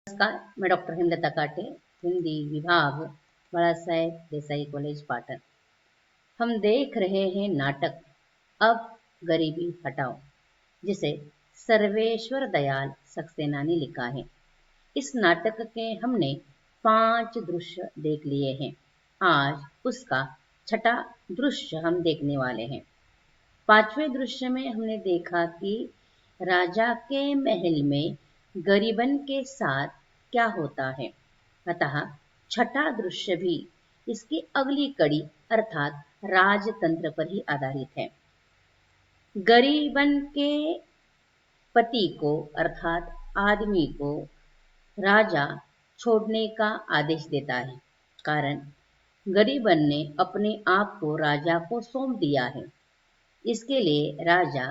नमस्कार, मैं डॉक्टर हेमलता काटे, हिंदी विभाग, बड़ा साहेब देसाई कॉलेज पाटन। हम देख रहे हैं नाटक अब गरीबी हटाओ, जिसे सर्वेश्वर दयाल सक्सेना ने लिखा है। इस नाटक के हमने 5 दृश्य देख लिए हैं। आज उसका छठा दृश्य हम देखने वाले हैं। 5वें दृश्य में हमने देखा कि राजा के महल में गरीबन के साथ क्या होता है। अतः छठा दृश्य भी इसकी अगली कड़ी अर्थात राजतंत्र पर ही आधारित है। गरीबन के पति को अर्थात आदमी को राजा छोड़ने का आदेश देता है, कारण गरीबन ने अपने आप को राजा को सौंप दिया है। इसके लिए राजा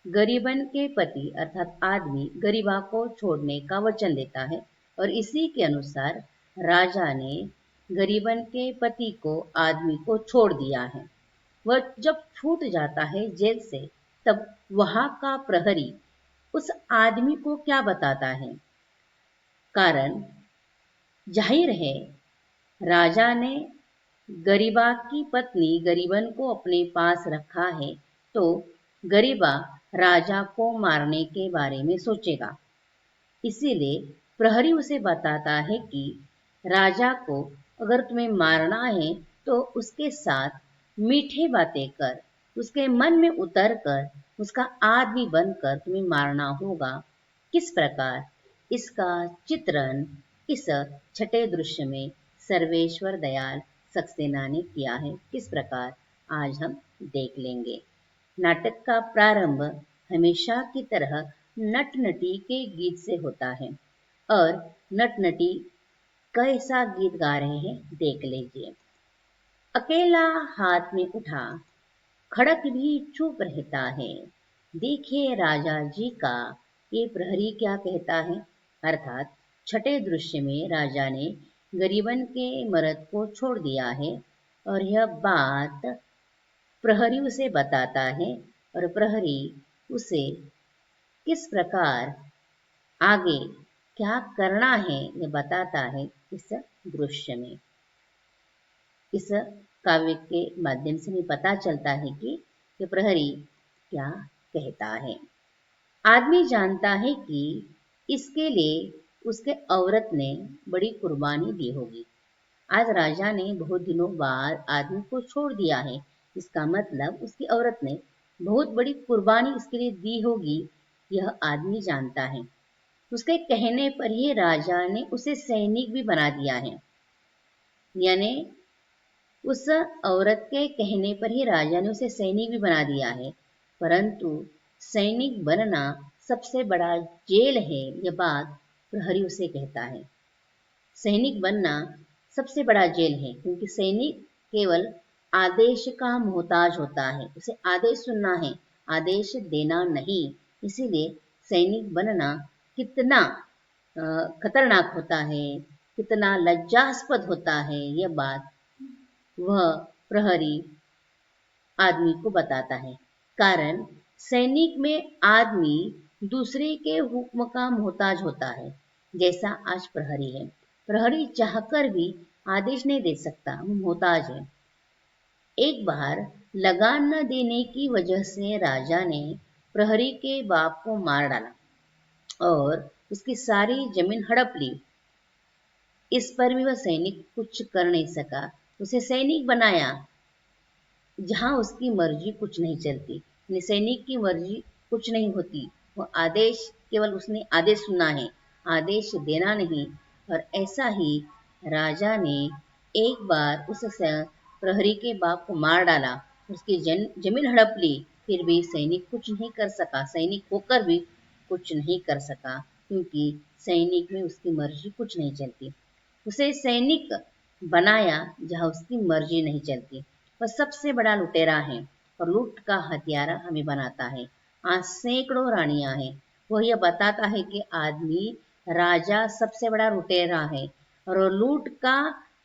गरीबन के पति अर्थात आदमी गरीबा को छोड़ने का वचन देता है और इसी के अनुसार राजा ने गरीबन के पति को आदमी को छोड़ दिया है। वह जब छूट जाता है जेल से, तब वहां का प्रहरी उस आदमी को क्या बताता है, कारण जाहिर है राजा ने गरीबा की पत्नी गरीबन को अपने पास रखा है, तो गरीबा राजा को मारने के बारे में सोचेगा। इसीलिए प्रहरी उसे बताता है कि राजा को अगर तुम्हें मारना है तो उसके साथ मीठे बातें कर, उसके मन में उतर कर उसका आदमी बनकर तुम्हें मारना होगा। किस प्रकार इसका चित्रण इस छठे दृश्य में सर्वेश्वर दयाल सक्सेना ने किया है, किस प्रकार आज हम देख लेंगे। नाटक का प्रारंभ हमेशा की तरह नट नटी के गीत से होता है और नट नटी कैसा गीत गा रहे हैं देख लीजिए। अकेला हाथ में उठा, खड़क भी चुप रहता है, देखिए राजा जी का ये प्रहरी क्या कहता है। अर्थात छठे दृश्य में राजा ने गरीबन के मर्द को छोड़ दिया है और यह बात प्रहरी उसे बताता है और प्रहरी उसे किस प्रकार आगे क्या करना है यह बताता है इस दृश्य में। इस काव्य के माध्यम से हमें पता चलता है कि ये प्रहरी क्या कहता है। आदमी जानता है कि इसके लिए उसके औरत ने बड़ी कुर्बानी दी होगी। आज राजा ने बहुत दिनों बाद आदमी को छोड़ दिया है, इसका मतलब उसकी औरत ने बहुत बड़ी कुर्बानी इसके लिए दी होगी, यह आदमी जानता है। उसके कहने पर ही राजा ने उसे सैनिक भी बना दिया है, यानी उस औरत के कहने पर ही राजा ने उसे सैनिक भी बना दिया है। परंतु सैनिक बनना सबसे बड़ा जेल है, यह बात प्रहरी उसे कहता है। सैनिक बनना सबसे बड़ा जेल है, क्योंकि सैनिक केवल आदेश का मोहताज होता है, उसे आदेश सुनना है, आदेश देना नहीं। इसीलिए सैनिक बनना कितना खतरनाक होता है, कितना लज्जास्पद होता है, यह बात वह प्रहरी आदमी को बताता है। कारण सैनिक में आदमी दूसरे के हुक्म का मोहताज होता है, जैसा आज प्रहरी है। प्रहरी चाहकर भी आदेश नहीं दे सकता, वो मोहताज है। एक बार लगान न देने की वजह से राजा ने प्रहरी के बाप को मार डाला और उसकी सारी जमीन हड़प ली। इस पर भी वह सैनिक कुछ कर नहीं सका, उसे सैनिक बनाया जहां उसकी मर्जी कुछ नहीं चलती। सैनिक की मर्जी कुछ नहीं होती, वो आदेश केवल उसने आदेश सुनना है, आदेश देना नहीं। और ऐसा ही राजा ने एक बार उस प्रहरी के बाप को मार डाला, उसकी जमीन हड़प ली, फिर भी सैनिक कुछ नहीं कर सका, सैनिक होकर भी कुछ नहीं कर सका, क्योंकि सैनिक में उसकी मर्जी कुछ नहीं चलती। उसे सैनिक बनाया जहां उसकी मर्जी नहीं चलती। वह सबसे बड़ा लुटेरा है और लूट का हथियारा हमें बनाता है। आज सैकड़ों रानियां हैं, वह यह बताता है कि आदमी राजा सबसे बड़ा लुटेरा है और लूट का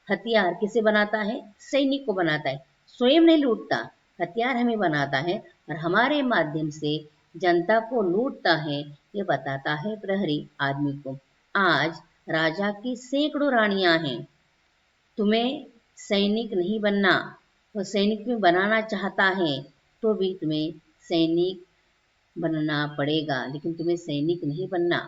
हथियार किसे बनाता है, सैनिक को बनाता है। स्वयं नहीं लूटता, हथियार हमें बनाता है और हमारे माध्यम से जनता को लूटता है, ये बताता है प्रहरी आदमी को। आज राजा की सैकड़ों रानियां हैं। तुम्हें सैनिक नहीं बनना, वो सैनिक में बनाना चाहता है तो भी तुम्हें सैनिक बनना पड़ेगा, लेकिन तुम्हें सैनिक नहीं बनना।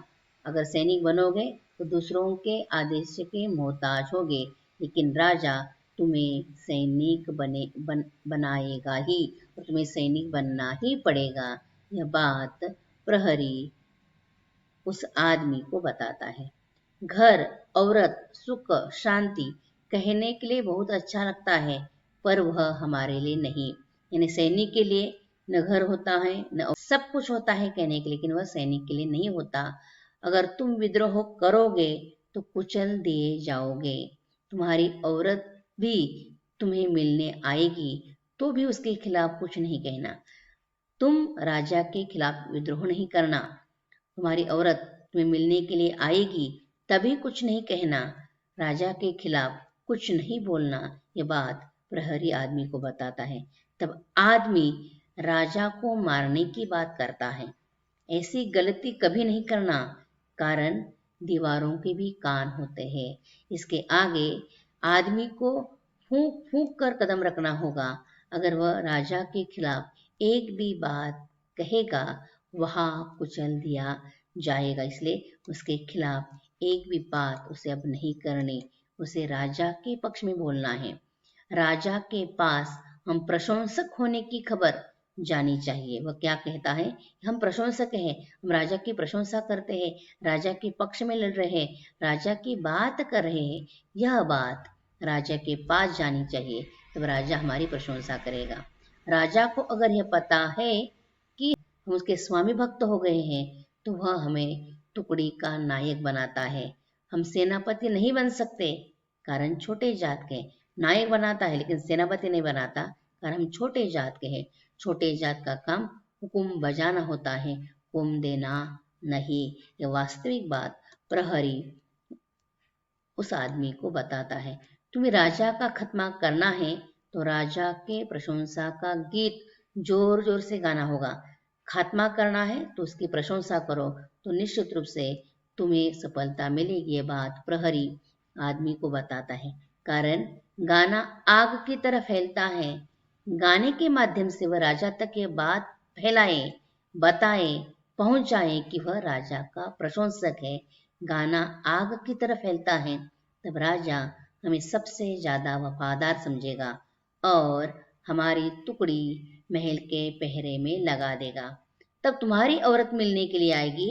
अगर सैनिक बनोगे तो दूसरों के आदेश के मोहताज होगे, लेकिन राजा तुम्हें सैनिक बनाएगा ही, और तुम्हें सैनिक बनना ही पड़ेगा। यह बात प्रहरी उस आदमी को बताता है। घर, औरत, सुख, शांति कहने के लिए बहुत अच्छा लगता है, पर वह हमारे लिए नहीं। यानी सैनिक के लिए न घर होता है, न सब कुछ होता है कहने के लिए, लेकिन वह सैनिक के लिए नहीं होता। अगर तुम विद्रोह करोगे तो कुचल दिए जाओगे। तुम्हारी औरत भी तुम्हें मिलने आएगी तो भी उसके खिलाफ कुछ नहीं कहना। तुम राजा के खिलाफ विद्रोह नहीं करना। तुम्हारी औरत तुम्हें मिलने के लिए आएगी तभी कुछ नहीं कहना। राजा के खिलाफ कुछ नहीं बोलना। ये बात प्रहरी आदमी को बताता है। तब आदमी राजा को मारने की बात करता है। ऐसी गलती कभी नहीं करना, कारण दीवारों के भी कान होते हैं। इसके आगे आदमी को फूंक फूंक कर कदम रखना होगा। अगर वह राजा के खिलाफ एक भी बात कहेगा, वहां कुचल दिया जाएगा। इसलिए उसके खिलाफ एक भी बात उसे अब नहीं करनी, उसे राजा के पक्ष में बोलना है। राजा के पास हम प्रशंसक होने की खबर जानी चाहिए। वह क्या कहता है? हम प्रशंसक हैं, हम राजा की प्रशंसा करते हैं, राजा के पक्ष में लड़ रहे हैं, राजा की बात कर रहे हैं। यह बात राजा के पास जानी चाहिए, तब राजा हमारी प्रशंसा करेगा। राजा को अगर यह पता है कि हम उसके स्वामी भक्त हो गए हैं, तो वह हमें टुकड़ी का नायक बनाता है। हम सेनापति नहीं बन सकते, कारण छोटे जात के। नायक बनाता है लेकिन सेनापति नहीं बनाता, कारण हम छोटे जात के हैं। छोटे जात का काम हुकुम बजाना होता है, हुकुम देना नहीं। यह वास्तविक बात प्रहरी उस आदमी को बताता है। तुम्हें राजा का खत्मा करना है तो राजा के प्रशंसा का गीत जोर जोर से गाना होगा। खात्मा करना है तो उसकी प्रशंसा करो, तो निश्चित रूप से तुम्हें सफलता मिलेगी। ये बात प्रहरी आदमी को बताता है। कारण गाना आग की तरह फैलता है। गाने के माध्यम से वह राजा तक ये बात फैलाए, बताए, पहुंचाए कि वह राजा का प्रशंसक है। गाना आग की तरह फैलता है, तब राजा हमें सबसे ज्यादा वफादार समझेगा और हमारी टुकड़ी महल के पहरे में लगा देगा। तब तुम्हारी औरत मिलने के लिए आएगी,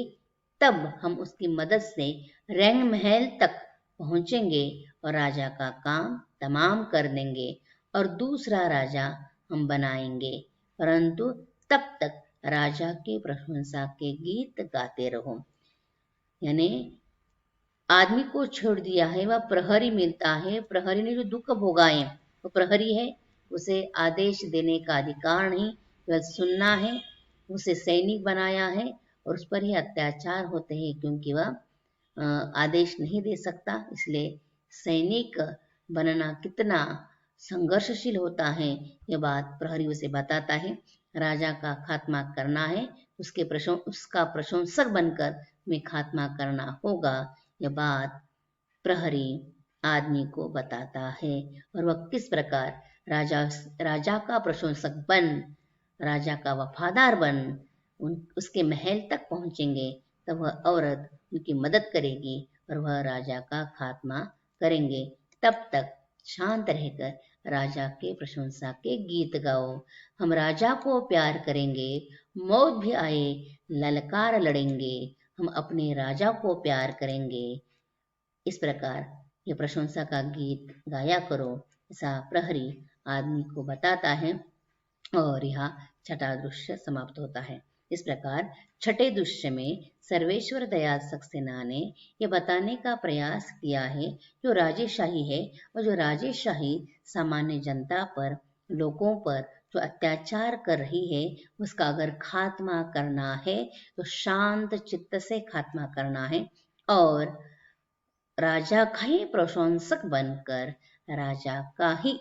तब हम उसकी मदद से रंग महल तक पहुंचेंगे और राजा का काम तमाम कर देंगे और दूसरा राजा हम बनाएंगे। परंतु तब तक राजा की प्रशंसा के गीत गाते रहो। यानी आदमी को छोड़ दिया है, वह प्रहरी मिलता है। प्रहरी ने जो दुख भोगाए, वो प्रहरी है, उसे आदेश देने का अधिकार नहीं, वह सुनना है। उसे सैनिक बनाया है और उस पर ही अत्याचार होते हैं, क्योंकि वह आदेश नहीं दे सकता। इसलिए सैनिक बनना कितना संघर्षशील होता है, यह बात प्रहरी उसे बताता है। राजा का खात्मा करना है, उसका प्रशंसक बनकर में खात्मा करना होगा। यह बात प्रहरी आदमी को बताता है। और वह किस प्रकार राजा का प्रशंसक बन, राजा का वफादार बन उसके महल तक पहुंचेंगे, तब वह औरत उनकी मदद करेगी और वह राजा का खात्मा करेंगे। तब तक शांत रहकर राजा के प्रशंसा के गीत गाओ। हम राजा को प्यार करेंगे, मौत भी आए ललकार लड़ेंगे, हम अपने राजा को प्यार करेंगे। इस प्रकार ये प्रशंसा का गीत गाया करो, ऐसा प्रहरी आदमी को बताता है। और यह छठा दृश्य समाप्त होता है। इस प्रकार छठे दृश्य में सर्वेश्वर दयाल सक्सेना ने यह बताने का प्रयास किया है, जो राजेशाही है और जो राजेशाही सामान्य जनता पर, लोगों पर जो अत्याचार कर रही है, उसका अगर खात्मा करना है तो शांत चित्त से खात्मा करना है और राजा का ही प्रशंसक बनकर राजा का ही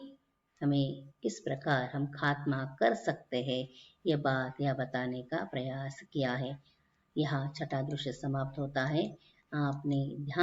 हमें किस प्रकार हम खात्मा कर सकते हैं, यह बात यह बताने का प्रयास किया है। यहाँ छठा दृश्य समाप्त होता है। आपने ध्यान